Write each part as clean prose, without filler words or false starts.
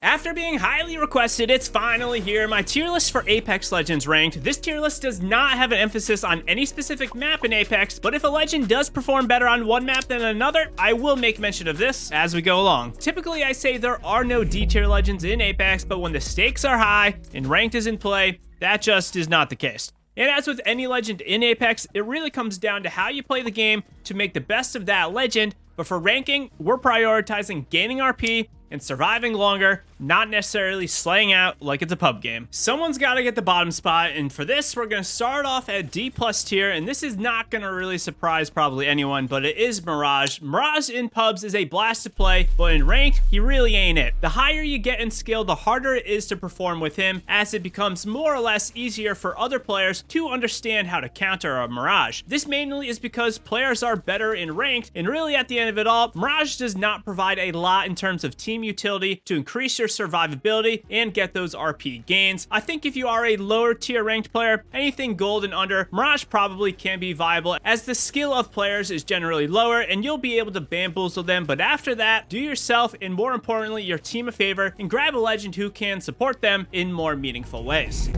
After being highly requested, it's finally here, my tier list for Apex Legends Ranked. This tier list does not have an emphasis on any specific map in Apex, but if a legend does perform better on one map than another, I will make mention of this as we go along. Typically, I say there are no D tier legends in Apex, but when the stakes are high and Ranked is in play, that just is not the case. And as with any legend in Apex, it really comes down to how you play the game to make the best of that legend, but for ranking, we're prioritizing gaining RP and surviving longer, not necessarily slaying out like it's a pub game. Someone's got to get the bottom spot, and for this, we're going to start off at D+ tier, and this is not going to really surprise probably anyone, but it is Mirage. Mirage in pubs is a blast to play, but in ranked, he really ain't it. The higher you get in skill, the harder it is to perform with him, as it becomes more or less easier for other players to understand how to counter a Mirage. This mainly is because players are better in ranked, and really at the end of it all, Mirage does not provide a lot in terms of team utility to increase your survivability and get those RP gains. I think if you are a lower tier ranked player, anything gold and under, Mirage probably can be viable as the skill of players is generally lower and you'll be able to bamboozle them, but after that, do yourself and more importantly, your team a favor and grab a legend who can support them in more meaningful ways.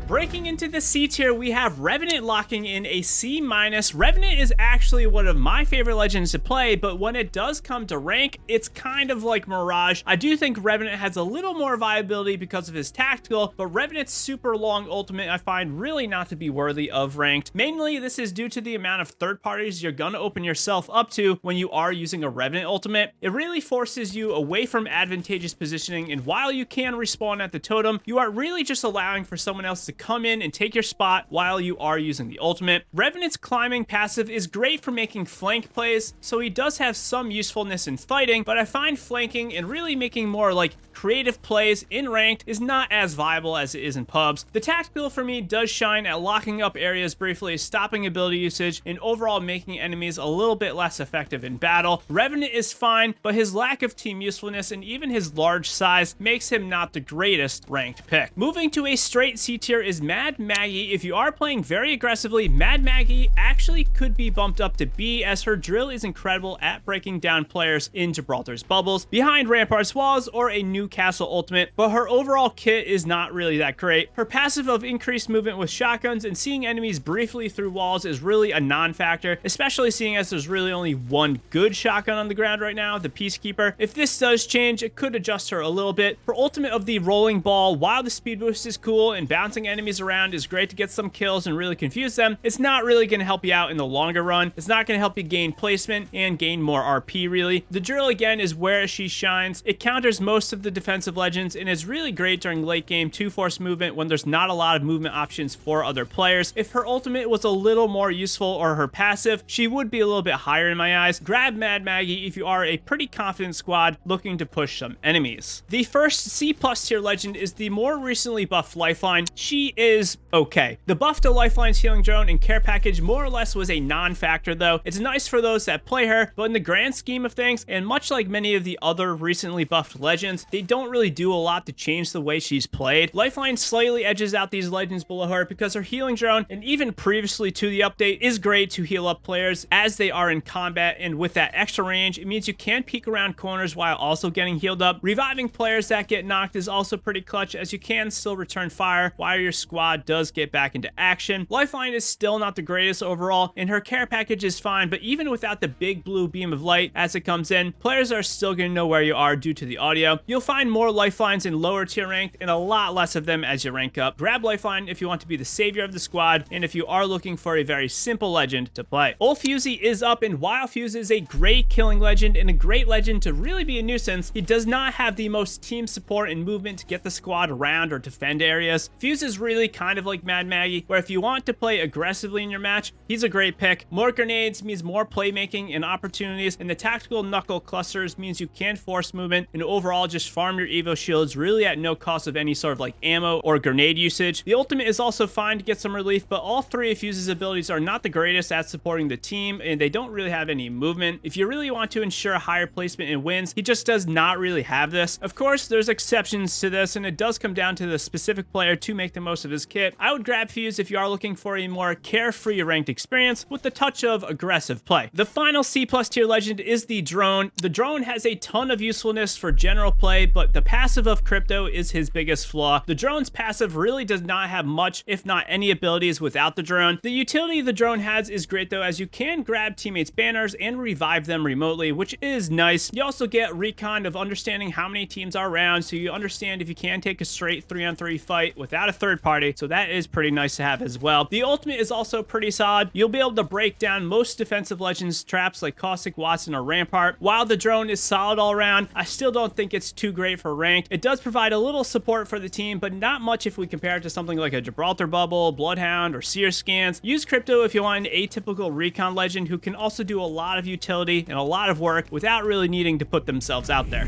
Breaking into the C tier, we have Revenant locking in a C-. Revenant is actually one of my favorite legends to play, but when it does come to rank, it's kind of like Mirage. I do think Revenant has a little more viability because of his tactical, but Revenant's super long ultimate I find really not to be worthy of ranked. Mainly, this is due to the amount of third parties you're gonna open yourself up to when you are using a Revenant ultimate. It really forces you away from advantageous positioning, and while you can respawn at the totem, you are really just allowing for someone else to come in and take your spot while you are using the ultimate. Revenant's climbing passive is great for making flank plays, so he does have some usefulness in fighting, but I find flanking and really making more like creative plays in ranked is not as viable as it is in pubs. The tactical for me does shine at locking up areas briefly, stopping ability usage, and overall making enemies a little bit less effective in battle. Revenant is fine, but his lack of team usefulness and even his large size makes him not the greatest ranked pick. Moving to a straight C tier is Mad Maggie. If you are playing very aggressively, Mad Maggie actually could be bumped up to B, as her drill is incredible at breaking down players in Gibraltar's bubbles, behind Rampart's walls, or a Newcastle ultimate, but her overall kit is not really that great. Her passive of increased movement with shotguns and seeing enemies briefly through walls is really a non-factor, especially seeing as there's really only one good shotgun on the ground right now, the Peacekeeper. If this does change, it could adjust her a little bit. Her ultimate of the rolling ball, while the speed boost is cool and bouncing enemies around is great to get some kills and really confuse them, it's not really going to help you out in the longer run. It's not going to help you gain placement and gain more RP really. The drill again is where she shines. It counters most of the defensive legends and is really great during late game 2-force movement when there's not a lot of movement options for other players. If her ultimate was a little more useful or her passive, she would be a little bit higher in my eyes. Grab Mad Maggie if you are a pretty confident squad looking to push some enemies. The first C+ tier legend is the more recently buffed Lifeline. She is okay. The buff to Lifeline's healing drone and care package more or less was a non-factor though. It's nice for those that play her, but in the grand scheme of things, and much like many of the other recently buffed legends, they don't really do a lot to change the way she's played. Lifeline slightly edges out these legends below her because her healing drone, and even previously to the update, is great to heal up players as they are in combat, and with that extra range, it means you can peek around corners while also getting healed up. Reviving players that get knocked is also pretty clutch, as you can still return fire while your squad does get back into action. Lifeline is still not the greatest overall, and her care package is fine, but even without the big blue beam of light as it comes in, players are still going to know where you are due to the audio. You'll find more Lifelines in lower tier ranked and a lot less of them as you rank up. Grab Lifeline if you want to be the savior of the squad, and if you are looking for a very simple legend to play. Fusey is up, and while Fuse is a great killing legend and a great legend to really be a nuisance, he does not have the most team support and movement to get the squad around or defend areas. Fuse is really kind of like Mad Maggie, where if you want to play aggressively in your match, he's a great pick. More grenades means more playmaking and opportunities, and the tactical knuckle clusters means you can force movement and overall just farm your Evo shields really at no cost of any sort of like ammo or grenade usage. The ultimate is also fine to get some relief, but all three of Fuse's abilities are not the greatest at supporting the team, and they don't really have any movement. If you really want to ensure higher placement and wins, he just does not really have this. Of course, there's exceptions to this, and it does come down to the specific player to make the most most of his kit, I would grab Fuse if you are looking for a more carefree ranked experience with the touch of aggressive play. The final C+ tier legend is the Drone. The Drone has a ton of usefulness for general play, but the passive of Crypto is his biggest flaw. The Drone's passive really does not have much, if not any abilities without the Drone. The utility the Drone has is great though, as you can grab teammates' banners and revive them remotely, which is nice. You also get recon of understanding how many teams are around, so you understand if you can take a straight 3-on-3 fight without a third party, so that is pretty nice to have as well. The ultimate is also pretty solid. You'll be able to break down most defensive legends traps like Caustic, Watson, or Rampart. While the Drone is solid all around, I still don't think it's too great for ranked. It does provide a little support for the team, but not much if we compare it to something like a Gibraltar Bubble, Bloodhound, or Seer Scans. Use Crypto if you want an atypical recon legend who can also do a lot of utility and a lot of work without really needing to put themselves out there.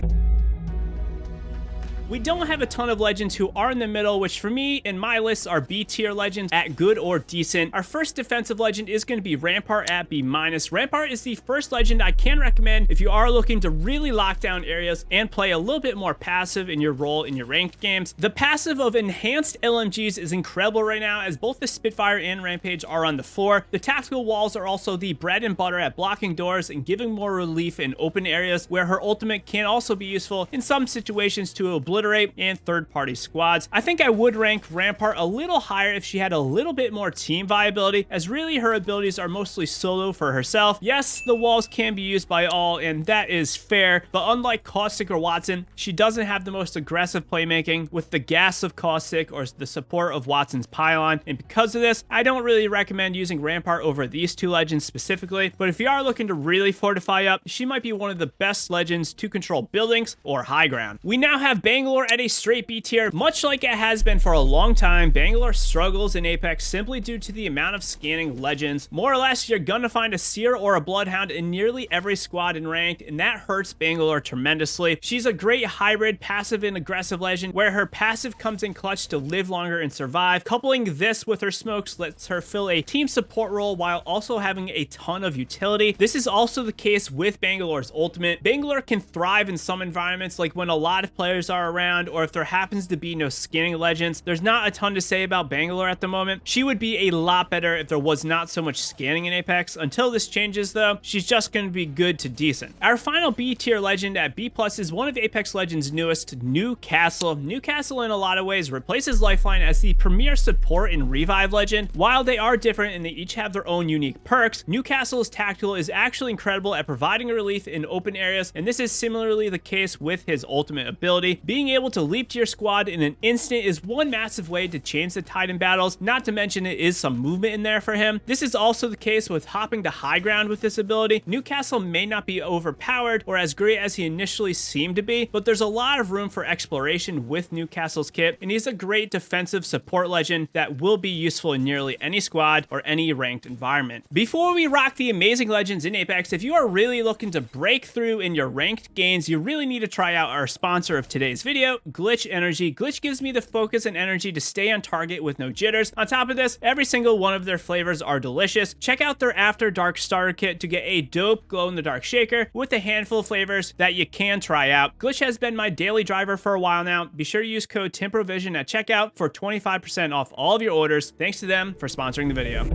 We don't have a ton of legends who are in the middle, which for me, in my list, are B tier legends at good or decent. Our first defensive legend is going to be Rampart at B-. Rampart is the first legend I can recommend if you are looking to really lock down areas and play a little bit more passive in your role in your ranked games. The passive of enhanced LMGs is incredible right now, as both the Spitfire and Rampage are on the floor. The tactical walls are also the bread and butter at blocking doors and giving more relief in open areas, where her ultimate can also be useful in some situations to obliterate and third-party squads. I think I would rank Rampart a little higher if she had a little bit more team viability, as really her abilities are mostly solo for herself. Yes, the walls can be used by all, and that is fair, but unlike Caustic or Watson, she doesn't have the most aggressive playmaking with the gas of Caustic or the support of Watson's pylon, and because of this, I don't really recommend using Rampart over these two legends specifically, but if you are looking to really fortify up, she might be one of the best legends to control buildings or high ground. We now have Bangalore at a straight B tier. Much like it has been for a long time, Bangalore struggles in Apex simply due to the amount of scanning legends. More or less, you're gonna find a Seer or a Bloodhound in nearly every squad in ranked, and that hurts Bangalore tremendously. She's a great hybrid passive and aggressive legend, where her passive comes in clutch to live longer and survive. Coupling this with her smokes lets her fill a team support role while also having a ton of utility. This is also the case with Bangalore's ultimate. Bangalore can thrive in some environments, like when a lot of players are around, or if there happens to be no scanning legends. There's not a ton to say about Bangalore at the moment. She would be a lot better if there was not so much scanning in Apex. Until this changes though, she's just going to be good to decent. Our final B tier legend at B+ is one of Apex Legends' newest, Newcastle. Newcastle in a lot of ways replaces Lifeline as the premier support and revive legend. While they are different and they each have their own unique perks, Newcastle's tactical is actually incredible at providing relief in open areas, and this is similarly the case with his ultimate ability. Being able to leap to your squad in an instant is one massive way to change the tide in battles, not to mention it is some movement in there for him. This is also the case with hopping to high ground with this ability. Newcastle may not be overpowered or as great as he initially seemed to be, but there's a lot of room for exploration with Newcastle's kit, and he's a great defensive support legend that will be useful in nearly any squad or any ranked environment. Before we rock the amazing legends in Apex, if you are really looking to break through in your ranked games, you really need to try out our sponsor of today's video, Glitch Energy. Glitch gives me the focus and energy to stay on target with no jitters. On top of this, every single one of their flavors are delicious. Check out their After Dark starter kit to get a dope glow-in-the-dark shaker with a handful of flavors that you can try out. Glitch has been my daily driver for a while now. Be sure to use code TimProVision at checkout for 25% off all of your orders. Thanks to them for sponsoring the video.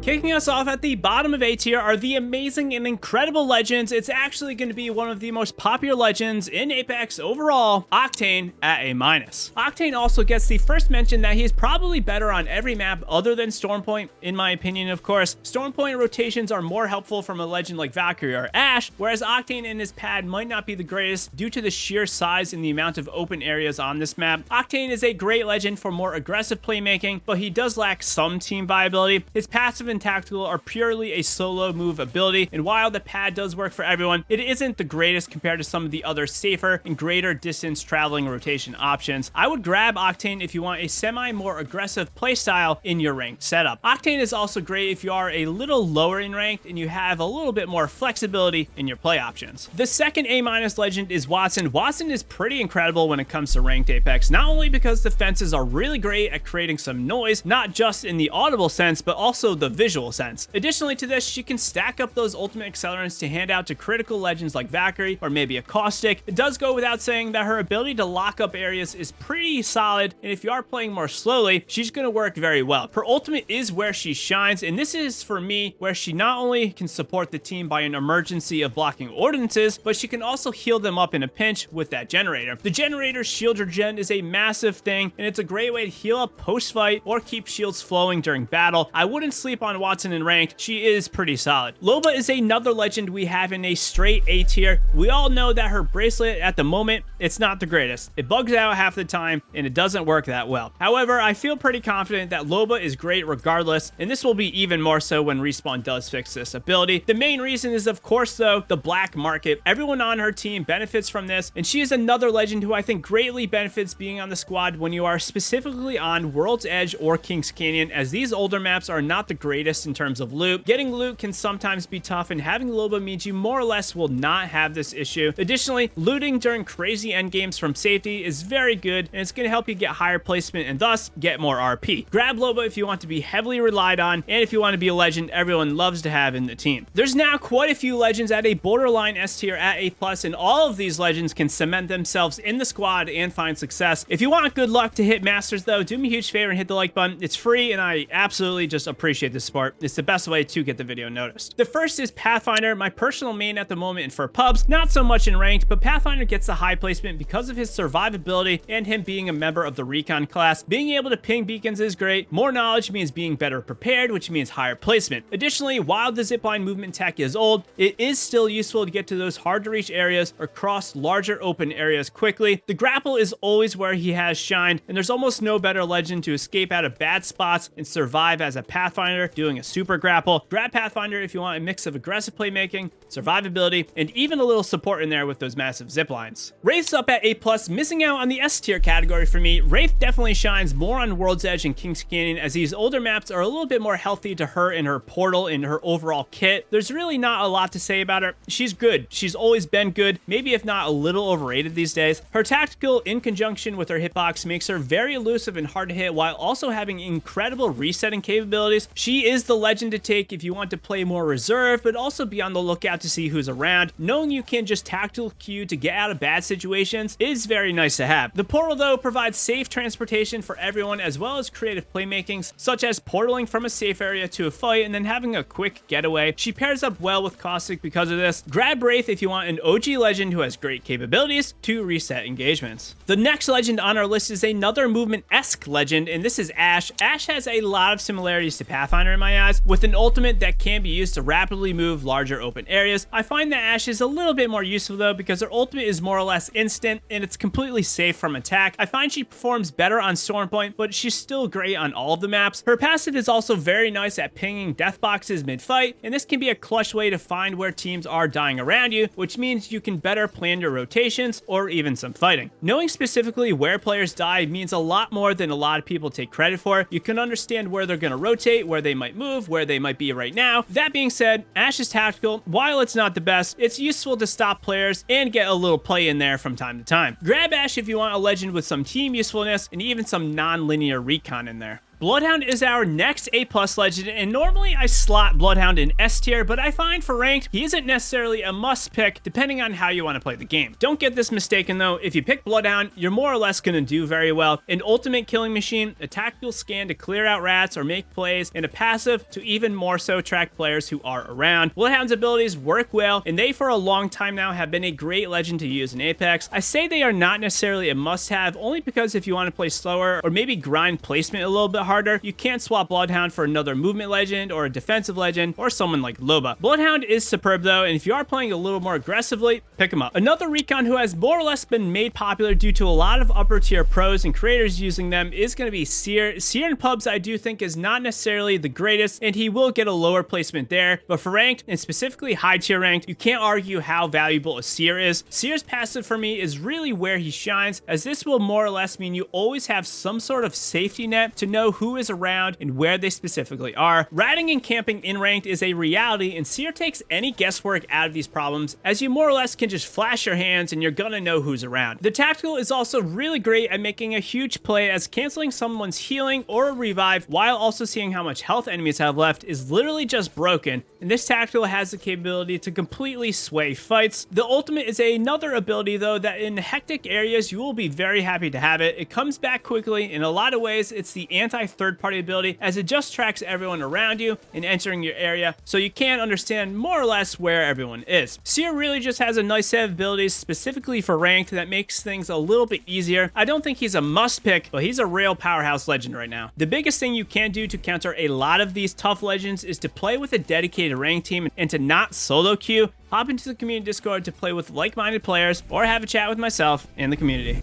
Kicking us off at the bottom of A tier are the amazing and incredible legends. It's actually going to be one of the most popular legends in Apex overall, Octane at A-. Octane also gets the first mention that he's probably better on every map other than Stormpoint, in my opinion, of course. Stormpoint rotations are more helpful from a legend like Valkyrie or Ashe, whereas Octane in his pad might not be the greatest due to the sheer size and the amount of open areas on this map. Octane is a great legend for more aggressive playmaking, but he does lack some team viability. His passive and tactical are purely a solo move ability, and while the pad does work for everyone, it isn't the greatest compared to some of the other safer and greater distance traveling rotation options. I would grab Octane if you want a semi more aggressive playstyle in your ranked setup. Octane is also great if you are a little lower in ranked and you have a little bit more flexibility in your play options. The second A- legend is Watson. Watson is pretty incredible when it comes to ranked Apex, not only because the fences are really great at creating some noise, not just in the audible sense, but also the visual sense. Additionally to this, she can stack up those ultimate accelerants to hand out to critical legends like Valkyrie or maybe a Caustic. It does go without saying that her ability to lock up areas is pretty solid, and if you are playing more slowly, she's going to work very well. Her ultimate is where she shines, and this is, for me, where she not only can support the team by an emergency of blocking ordinances, but she can also heal them up in a pinch with that generator. The generator's shield regen is a massive thing, and it's a great way to heal up post-fight or keep shields flowing during battle. I wouldn't sleep on Wattson in ranked. She is pretty solid. Loba is another legend we have in a straight A tier. We all know that her bracelet at the moment, it's not the greatest. It bugs out half the time, and it doesn't work that well. However, I feel pretty confident that Loba is great regardless, and this will be even more so when Respawn does fix this ability. The main reason is, of course, though, the black market. Everyone on her team benefits from this, and she is another legend who I think greatly benefits being on the squad when you are specifically on World's Edge or Kings Canyon, as these older maps are not the greatest in terms of loot. Getting loot can sometimes be tough, and having Loba means you more or less will not have this issue. Additionally, looting during crazy endgames from safety is very good, and it's going to help you get higher placement and thus get more RP. Grab Loba if you want to be heavily relied on, and if you want to be a legend everyone loves to have in the team. There's now quite a few legends at a borderline S tier at A+, and all of these legends can cement themselves in the squad and find success. If you want good luck to hit Masters though, do me a huge favor and hit the like button. It's free, and I absolutely just appreciate the support. It's the best way to get the video noticed. The first is Pathfinder, my personal main at the moment for pubs, not so much in ranked, but Pathfinder gets the high placement because of his survivability and him being a member of the recon class. Being able to ping beacons is great. More knowledge means being better prepared, which means higher placement. Additionally, while the zipline movement tech is old, it is still useful to get to those hard to reach areas or cross larger open areas quickly. The grapple is always where he has shined, and there's almost no better legend to escape out of bad spots and survive as a Pathfinder doing a super grapple. Grab Pathfinder if you want a mix of aggressive playmaking, survivability, and even a little support in there with those massive ziplines. Wraith's up at A+, missing out on the S tier category for me. Wraith definitely shines more on World's Edge and Kings Canyon, as these older maps are a little bit more healthy to her in her portal and her overall kit. There's really not a lot to say about her. She's good. She's always been good, maybe if not a little overrated these days. Her tactical in conjunction with her hitbox makes her very elusive and hard to hit while also having incredible resetting capabilities. She is the legend to take if you want to play more reserve, but also be on the lookout to see who's around. Knowing you can just tactical queue to get out of bad situations is very nice to have. The portal though provides safe transportation for everyone, as well as creative playmakings such as portaling from a safe area to a fight and then having a quick getaway. She pairs up well with Caustic because of this. Grab Wraith if you want an OG legend who has great capabilities to reset engagements. The next legend on our list is another movement-esque legend, and this is Ashe. Ashe has a lot of similarities to Pathfinder in my eyes, with an ultimate that can be used to rapidly move larger open areas. I find that Ashe is a little bit more useful though, because her ultimate is more or less instant and it's completely safe from attack. I find she performs better on Stormpoint, but she's still great on all of the maps. Her passive is also very nice at pinging death boxes mid-fight, and this can be a clutch way to find where teams are dying around you, which means you can better plan your rotations or even some fighting. Knowing specifically where players die means a lot more than a lot of people take credit for. You can understand where they're going to rotate, where they might move, where they might be right now. That being said, Ashe is tactical. While it's not the best, it's useful to stop players and get a little play in there from time to time. Grab Ashe if you want a legend with some team usefulness and even some non-linear recon in there. Bloodhound is our next A+ legend, and normally I slot Bloodhound in S tier, but I find for ranked, he isn't necessarily a must pick depending on how you want to play the game. Don't get this mistaken though, if you pick Bloodhound, you're more or less going to do very well. An ultimate killing machine, a tactical scan to clear out rats or make plays, and a passive to even more so track players who are around. Bloodhound's abilities work well, and they for a long time now have been a great legend to use in Apex. I say they are not necessarily a must-have only because if you want to play slower or maybe grind placement a little bit harder, you can't swap Bloodhound for another movement legend or a defensive legend or someone like Loba. Bloodhound is superb though, and if you are playing a little more aggressively, pick him up. Another recon who has more or less been made popular due to a lot of upper tier pros and creators using them is going to be Seer. Seer in pubs I do think is not necessarily the greatest, and he will get a lower placement there, but for ranked and specifically high tier ranked, you can't argue how valuable a Seer is. Seer's passive for me is really where he shines, as this will more or less mean you always have some sort of safety net to know who is around and where they specifically are. Ratting and camping in ranked is a reality, and Seer takes any guesswork out of these problems, as you more or less can just flash your hands and you're gonna know who's around. The tactical is also really great at making a huge play, as canceling someone's healing or a revive while also seeing how much health enemies have left is literally just broken, and this tactical has the capability to completely sway fights. The ultimate is another ability though that in hectic areas you will be very happy to have it. It comes back quickly. In a lot of ways it's the anti-third party ability, as it just tracks everyone around you and entering your area, so you can understand more or less where everyone is. Seer really just has a nice set of abilities specifically for ranked that makes things a little bit easier. I don't think he's a must pick, but he's a real powerhouse legend right now. The biggest thing you can do to counter a lot of these tough legends is to play with a dedicated ranked team and to not solo queue. Hop into the community Discord to play with like-minded players or have a chat with myself in the community.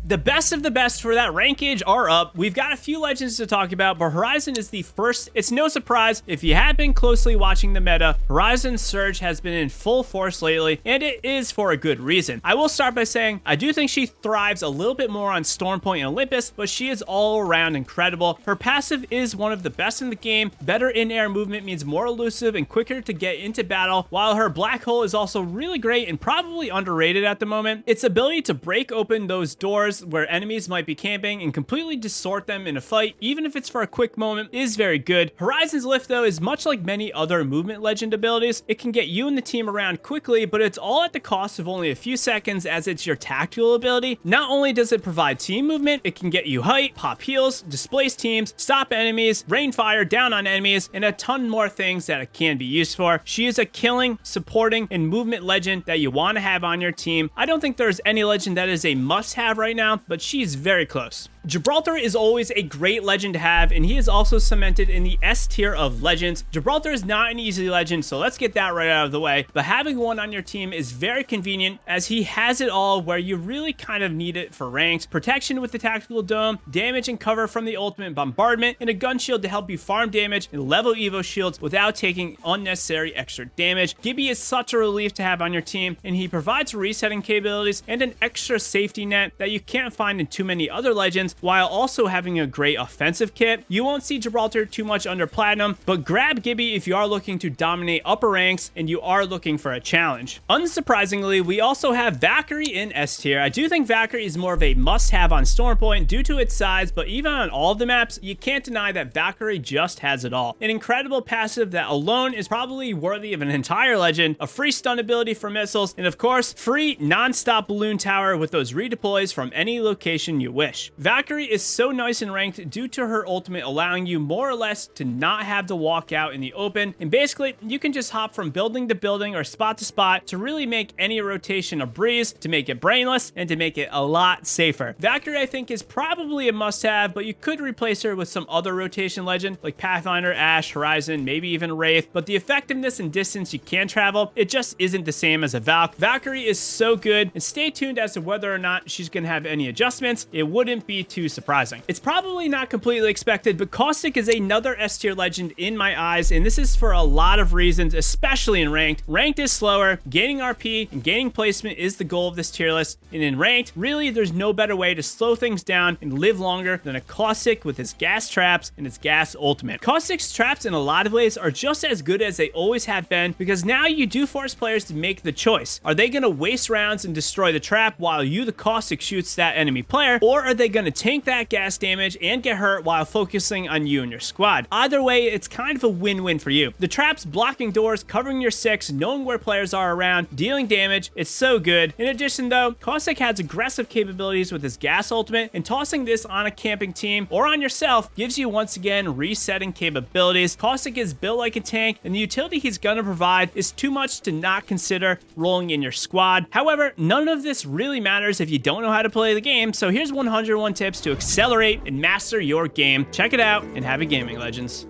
The best of the best for that rankage are up. We've got a few legends to talk about, but Horizon is the first. It's no surprise if you have been closely watching the meta, Horizon's surge has been in full force lately, and it is for a good reason. I will start by saying I do think she thrives a little bit more on Stormpoint and Olympus, but she is all around incredible. Her passive is one of the best in the game. Better in-air movement means more elusive and quicker to get into battle, while her black hole is also really great and probably underrated at the moment. Its ability to break open those doors where enemies might be camping and completely distort them in a fight, even if it's for a quick moment, is very good. Horizon's lift though is much like many other movement legend abilities. It can get you and the team around quickly, but it's all at the cost of only a few seconds, as it's your tactical ability. Not only does it provide team movement, it can get you height, pop heals, displace teams, stop enemies, rain fire down on enemies, and a ton more things that it can be used for. She is a killing, supporting, and movement legend that you want to have on your team. I don't think there's any legend that is a must-have right now, but she's very close. Gibraltar is always a great legend to have, and he is also cemented in the S tier of legends. Gibraltar is not an easy legend, so let's get that right out of the way, but having one on your team is very convenient, as he has it all where you really kind of need it for ranks. Protection with the tactical dome, damage and cover from the ultimate bombardment, and a gun shield to help you farm damage and level evo shields without taking unnecessary extra damage. Gibby is such a relief to have on your team, and he provides resetting capabilities and an extra safety net that you can't find in too many other legends, while also having a great offensive kit. You won't see Gibraltar too much under platinum, but grab Gibby if you are looking to dominate upper ranks and you are looking for a challenge. Unsurprisingly, we also have Valkyrie in S tier. I do think Valkyrie is more of a must-have on Stormpoint due to its size, but even on all of the maps, you can't deny that Valkyrie just has it all. An incredible passive that alone is probably worthy of an entire legend, a free stun ability for missiles, and of course, free non-stop balloon tower with those redeploys from any location you wish. Valkyrie is so nice in ranked due to her ultimate allowing you more or less to not have to walk out in the open, and basically you can just hop from building to building or spot to spot to really make any rotation a breeze, to make it brainless, and to make it a lot safer. Valkyrie I think is probably a must-have, but you could replace her with some other rotation legend like Pathfinder, Ashe, Horizon, maybe even Wraith, but the effectiveness and distance you can travel, it just isn't the same as a Valk. Valkyrie is so good, and stay tuned as to whether or not she's gonna have any adjustments. It wouldn't be too surprising. It's probably not completely expected, but Caustic is another S tier legend in my eyes, and this is for a lot of reasons, especially in ranked. Ranked is slower, gaining RP and gaining placement is the goal of this tier list, and in ranked, really there's no better way to slow things down and live longer than a Caustic with his gas traps and his gas ultimate. Caustic's traps in a lot of ways are just as good as they always have been, because now you do force players to make the choice. Are they going to waste rounds and destroy the trap while you, the Caustic, shoots that enemy player, or are they going to tank that gas damage and get hurt while focusing on you and your squad? Either way, it's kind of a win-win for you. The traps blocking doors, covering your 6, knowing where players are around, dealing damage, it's so good. In addition though, Caustic has aggressive capabilities with his gas ultimate, and tossing this on a camping team or on yourself gives you once again resetting capabilities. Caustic is built like a tank, and the utility he's gonna provide is too much to not consider rolling in your squad. However, none of this really matters if you don't know how to play the game, so here's 101 tips to accelerate and master your game. Check it out and happy gaming, legends.